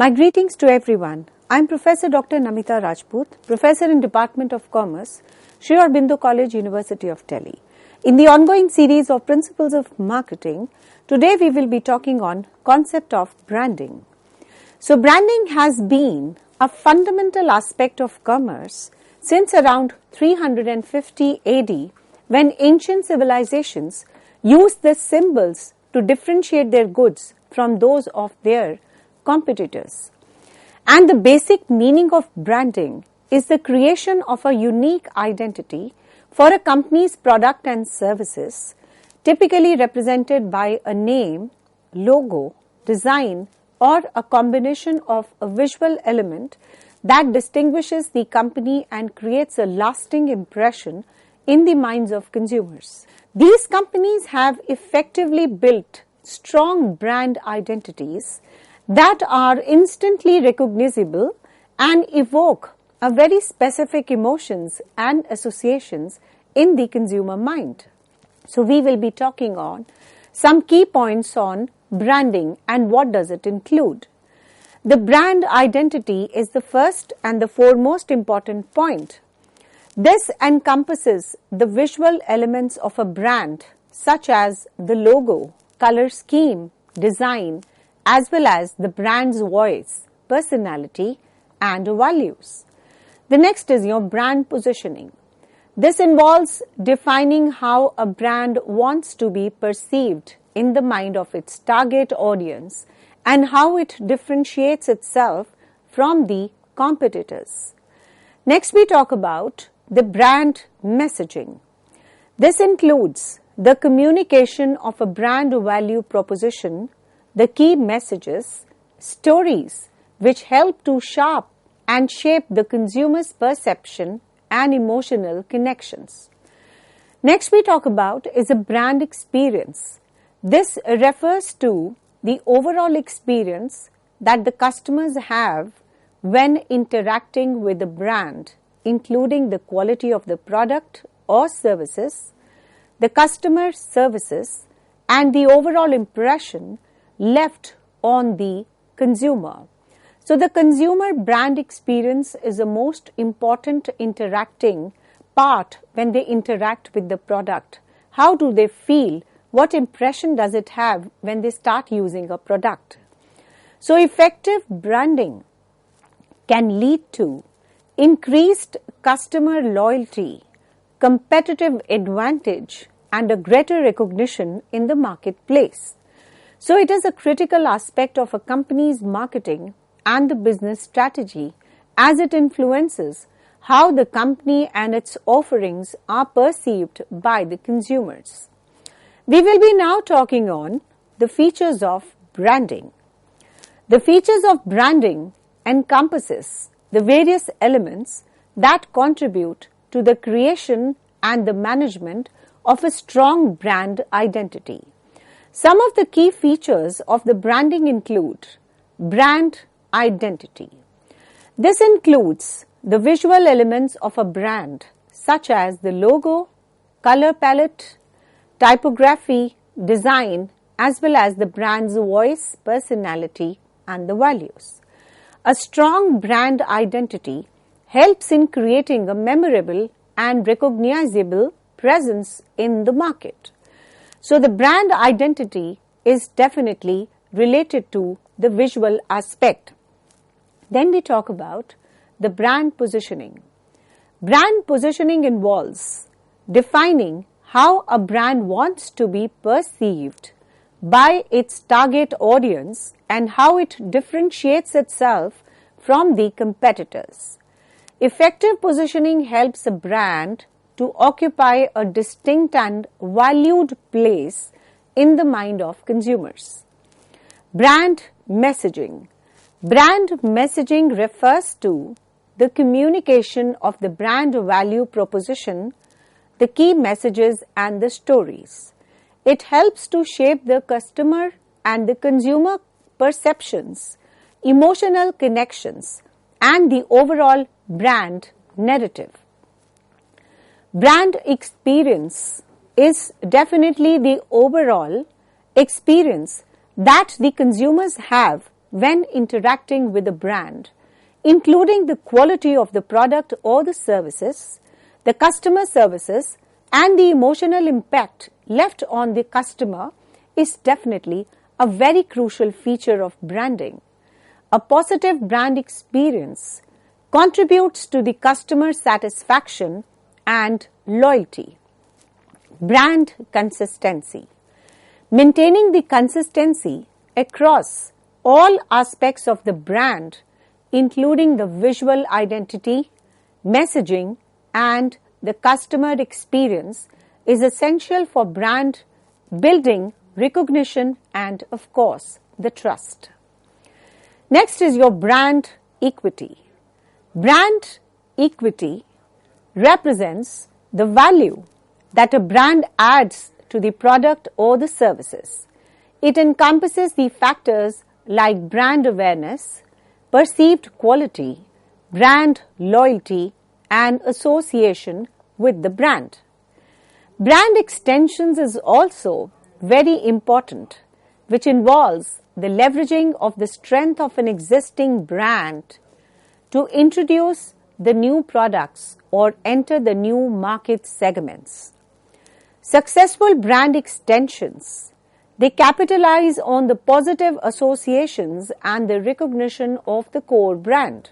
My greetings to everyone. I am Professor Dr. Namita Rajput, Professor in Department of Commerce, Sri Aurobindo College, University of Delhi. In the ongoing series of Principles of Marketing, today we will be talking on concept of branding. So branding has been a fundamental aspect of commerce since around 350 AD, when ancient civilizations used the symbols to differentiate their goods from those of their competitors. And the basic meaning of branding is the creation of a unique identity for a company's product and services, typically represented by a name, logo, design, or a combination of a visual element that distinguishes the company and creates a lasting impression in the minds of consumers. These companies have effectively built strong brand identities that are instantly recognizable and evoke a very specific emotions and associations in the consumer mind. So we will be talking on some key points on branding and what does it include. The brand identity is the first and the foremost important point. This encompasses the visual elements of a brand such as the logo, color scheme, design, as well as the brand's voice, personality, and values. The next is your brand positioning. This involves defining how a brand wants to be perceived in the mind of its target audience and how it differentiates itself from the competitors. Next, we talk about the brand messaging. This includes the communication of a brand value proposition, the key messages, stories which help to shape and shape the consumer's perception and emotional connections. Next we talk about is a brand experience. This refers to the overall experience that the customers have when interacting with the brand, including the quality of the product or services, the customer services, and the overall impression left on the consumer. So the consumer brand experience is the most important interacting part when they interact with the product. How do they feel? What impression does it have when they start using a product? So effective branding can lead to increased customer loyalty, competitive advantage, and a greater recognition in the marketplace. So it is a critical aspect of a company's marketing and the business strategy as it influences how the company and its offerings are perceived by the consumers. We will be now talking on the features of branding. The features of branding encompasses the various elements that contribute to the creation and the management of a strong brand identity. Some of the key features of the branding include brand identity. This includes the visual elements of a brand such as the logo, color palette, typography, design, as well as the brand's voice, personality, and the values. A strong brand identity helps in creating a memorable and recognizable presence in the market. So the brand identity is definitely related to the visual aspect. Then we talk about the brand positioning. Brand positioning involves defining how a brand wants to be perceived by its target audience and how it differentiates itself from the competitors. Effective positioning helps a brand to occupy a distinct and valued place in the mind of consumers. Brand messaging. Brand messaging refers to the communication of the brand value proposition, the key messages, and the stories. It helps to shape the customer and the consumer perceptions, emotional connections, and the overall brand narrative. Brand experience is definitely the overall experience that the consumers have when interacting with a brand, including the quality of the product or the services, the customer services, and the emotional impact left on the customer is definitely a very crucial feature of branding. A positive brand experience contributes to the customer satisfaction and loyalty. Brand consistency. Maintaining the consistency across all aspects of the brand, including the visual identity, messaging, and the customer experience, is essential for brand building, recognition, and of course, the trust. Next is your brand equity. Brand equity represents the value that a brand adds to the product or the services. It encompasses the factors like brand awareness, perceived quality, brand loyalty, and association with the brand. Brand extensions is also very important, which involves the leveraging of the strength of an existing brand to introduce the new products or enter the new market segments. Successful brand extensions, they capitalize on the positive associations and the recognition of the core brand.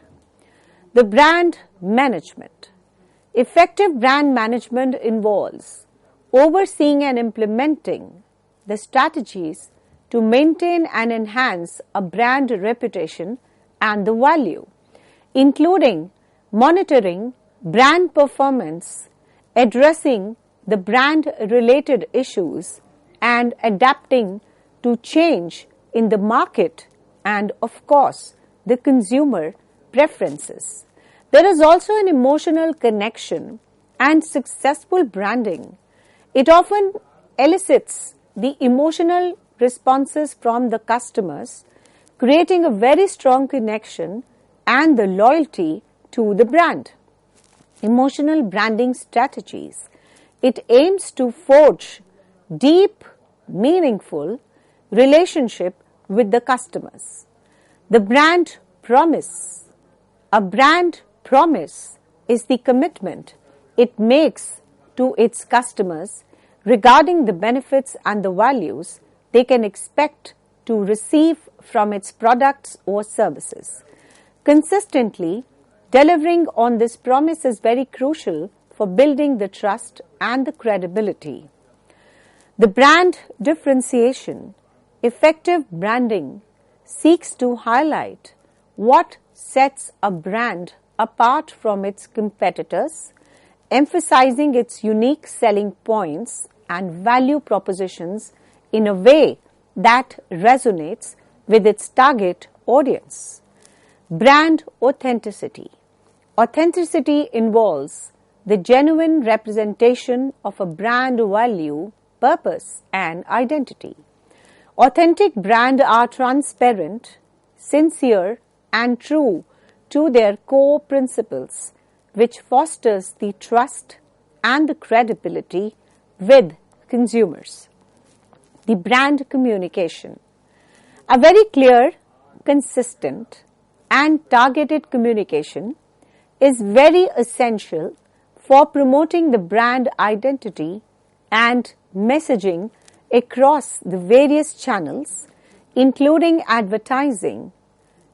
The brand management. Effective brand management involves overseeing and implementing the strategies to maintain and enhance a brand reputation and the value, including monitoring brand performance, addressing the brand-related issues, and adapting to change in the market and, of course, the consumer preferences. There is also an emotional connection and successful branding. It often elicits the emotional responses from the customers, creating a very strong connection and the loyalty to the brand. Emotional branding strategies. It aims to forge deep, meaningful relationship with the customers. The brand promise. A brand promise is the commitment it makes to its customers regarding the benefits and the values they can expect to receive from its products or services. Consistently delivering on this promise is very crucial for building the trust and the credibility. The brand differentiation. Effective branding seeks to highlight what sets a brand apart from its competitors, emphasizing its unique selling points and value propositions in a way that resonates with its target audience. Brand authenticity. Authenticity involves the genuine representation of a brand value, purpose, and identity. Authentic brands are transparent, sincere, and true to their core principles, which fosters the trust and the credibility with consumers. The brand communication. A very clear, consistent, and targeted communication is very essential for promoting the brand identity and messaging across the various channels, including advertising,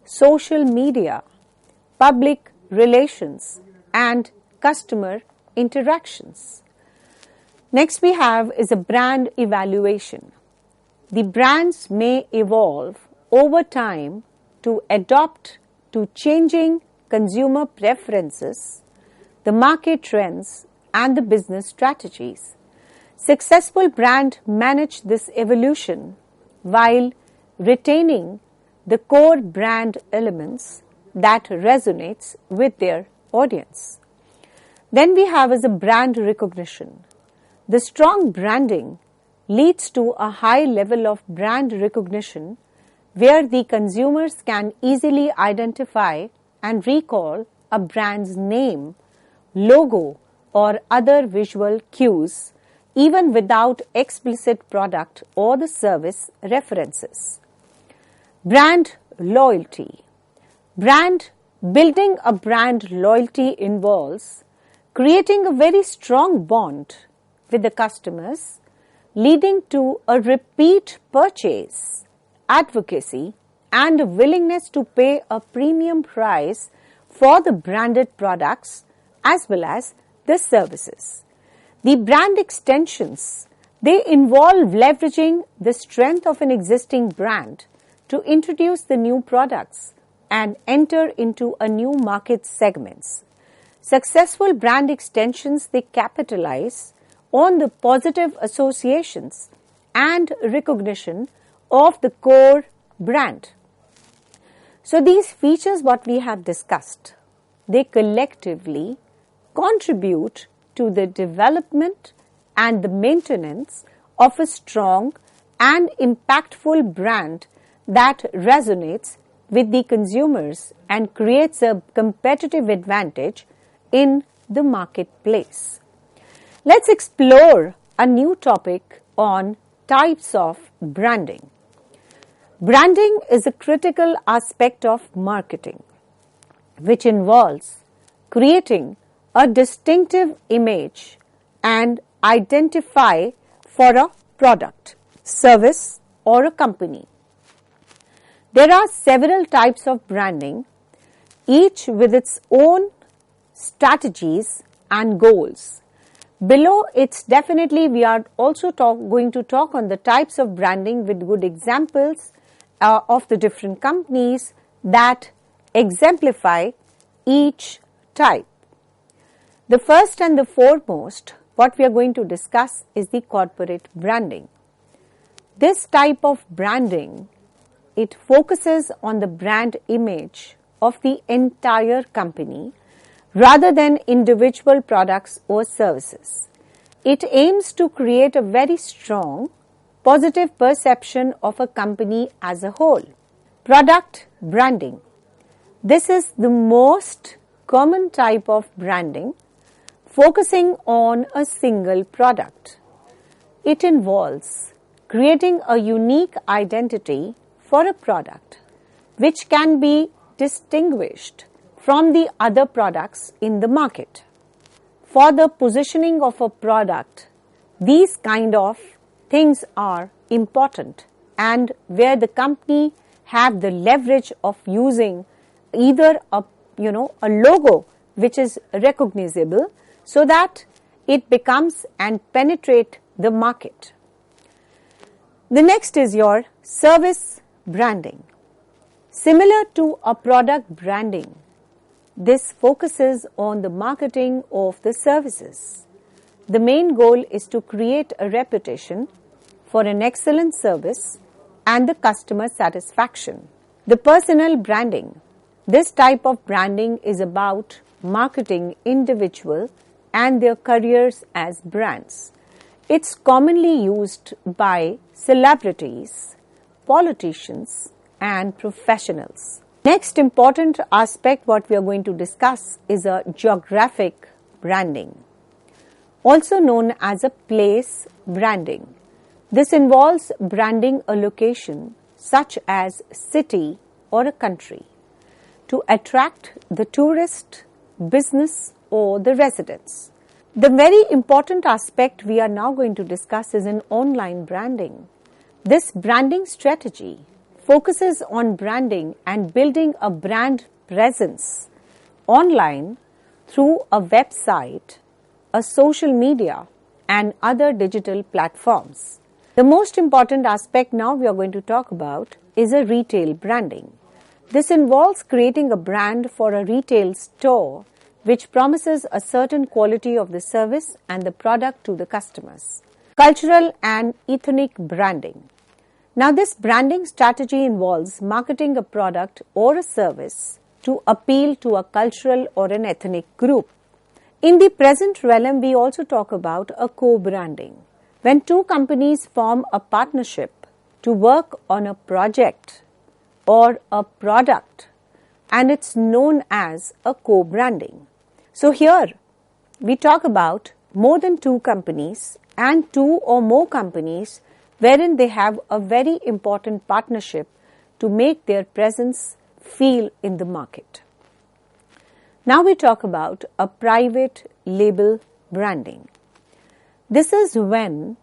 social media, public relations, and customer interactions. Next we have is a brand evaluation. The brands may evolve over time to adapt to changing consumer preferences, the market trends, and the business strategies. Successful brands manage this evolution while retaining the core brand elements that resonates with their audience. Then we have as a brand recognition. The strong branding leads to a high level of brand recognition where the consumers can easily identify and recall a brand's name, logo, or other visual cues even without explicit product or the service references. Brand loyalty. Building a brand loyalty involves creating a very strong bond with the customers, leading to a repeat purchase, advocacy, and a willingness to pay a premium price for the branded products as well as the services. The brand extensions, they involve leveraging the strength of an existing brand to introduce the new products and enter into a new market segments. Successful brand extensions, they capitalize on the positive associations and recognition of the core brand. So these features what we have discussed, they collectively contribute to the development and the maintenance of a strong and impactful brand that resonates with the consumers and creates a competitive advantage in the marketplace. Let's explore a new topic on types of branding. Branding is a critical aspect of marketing, which involves creating a distinctive image and identify for a product, service, or a company. There are several types of branding, each with its own strategies and goals. Below, it's definitely we are also going to talk on the types of branding with good examples of the different companies that exemplify each type. The first and the foremost, what we are going to discuss is the corporate branding. This type of branding, it focuses on the brand image of the entire company rather than individual products or services. It aims to create a very strong, positive perception of a company as a whole. Product branding. This is the most common type of branding, focusing on a single product. It involves creating a unique identity for a product, which can be distinguished from the other products in the market. For the positioning of a product, these kind of things are important, and where the company have the leverage of using either a logo which is recognizable so that it becomes and penetrate the market. The next is your service branding. Similar to a product branding, this focuses on the marketing of the services. The main goal is to create a reputation for an excellent service and the customer satisfaction. The personal branding. This type of branding is about marketing individuals and their careers as brands. It's commonly used by celebrities, politicians, and professionals. Next important aspect what we are going to discuss is a geographic branding, also known as a place branding. This involves branding a location such as city or a country to attract the tourist, business, or the residents. The very important aspect we are now going to discuss is an online branding. This branding strategy focuses on branding and building a brand presence online through a website, a social media, and other digital platforms. The most important aspect now we are going to talk about is a retail branding. This involves creating a brand for a retail store which promises a certain quality of the service and the product to the customers. Cultural and ethnic branding. Now, this branding strategy involves marketing a product or a service to appeal to a cultural or an ethnic group. In the present realm, we also talk about a co-branding. When two companies form a partnership to work on a project or a product, and it's known as a co-branding. So here, we talk about more than two companies and two or more companies wherein they have a very important partnership to make their presence feel in the market. Now we talk about a private label branding. This is when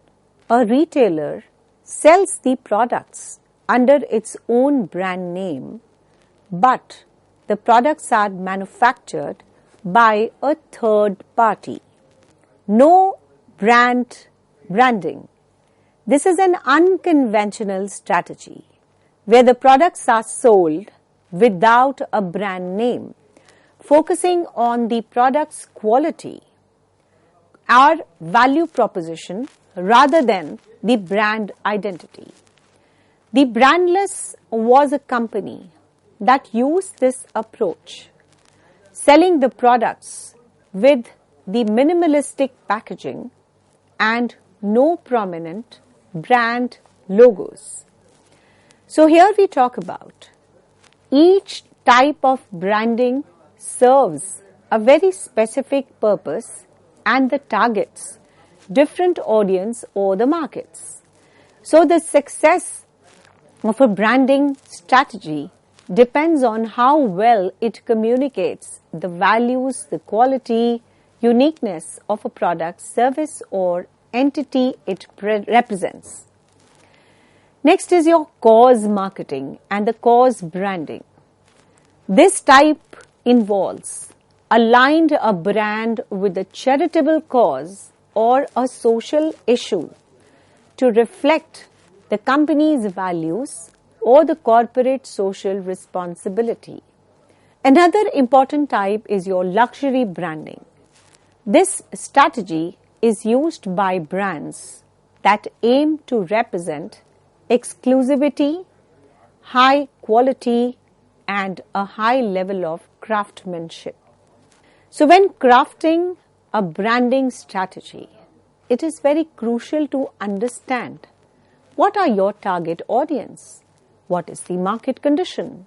a retailer sells the products under its own brand name, but the products are manufactured by a third party. No branding. This is an unconventional strategy where the products are sold without a brand name, focusing on the product's quality or value proposition rather than the brand identity. The Brandless was a company that used this approach, selling the products with the minimalistic packaging and no prominent brand logos. So here we talk about each type of branding serves a very specific purpose and the targets different audience or the markets. So the success of a branding strategy depends on how well it communicates the values, the quality, uniqueness of a product, service or entity it represents. Next is your cause marketing and the cause branding. This type involves aligned a brand with a charitable cause or a social issue to reflect the company's values or the corporate social responsibility. Another important type is your luxury branding. This strategy is used by brands that aim to represent exclusivity, high quality, and a high level of craftsmanship. So when crafting a branding strategy, it is very crucial to understand what are your target audience, what is the market condition,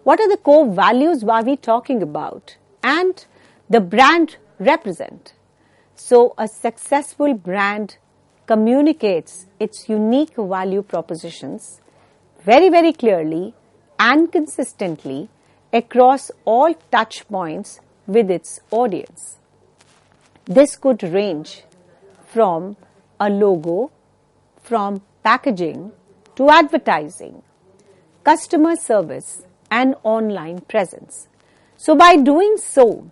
what are the core values are we talking about, and the brand represent. So a successful brand communicates its unique value propositions very, very clearly and consistently across all touch points with its audience. This could range from a logo, from packaging to advertising, customer service and online presence. So by doing so,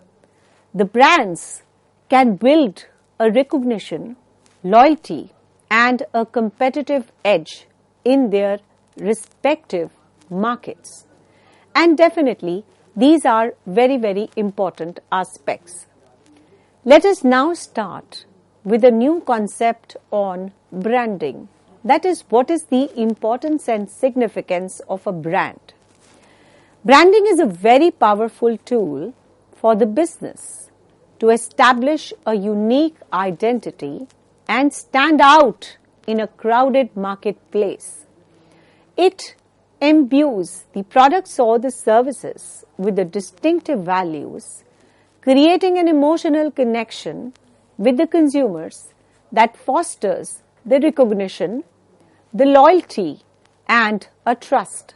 the brands can build a recognition, loyalty and a competitive edge in their respective markets. And definitely these are very, very important aspects. Let us now start with a new concept on branding. That is, what is the importance and significance of a brand? Branding is a very powerful tool for the business to establish a unique identity and stand out in a crowded marketplace. It imbues the products or the services with the distinctive values, creating an emotional connection with the consumers that fosters the recognition, the loyalty, and a trust.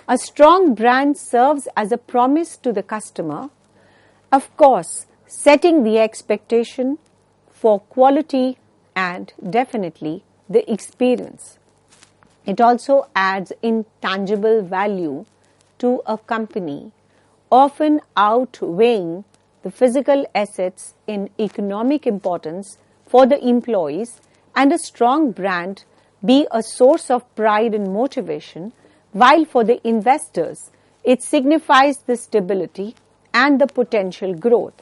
A strong brand serves as a promise to the customer, of course, setting the expectation for quality and definitely the experience. It also adds intangible value to a company, often outweighing the physical assets in economic importance for the employees, and a strong brand be a source of pride and motivation, while for the investors it signifies the stability and the potential growth.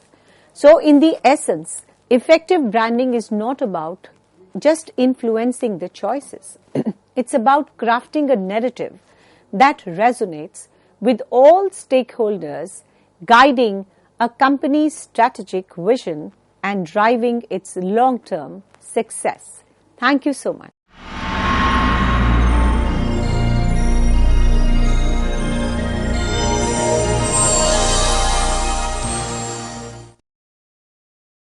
So in the essence, effective branding is not about just influencing the choices. It's about crafting a narrative that resonates with all stakeholders, guiding a company's strategic vision and driving its long-term success. Thank you so much.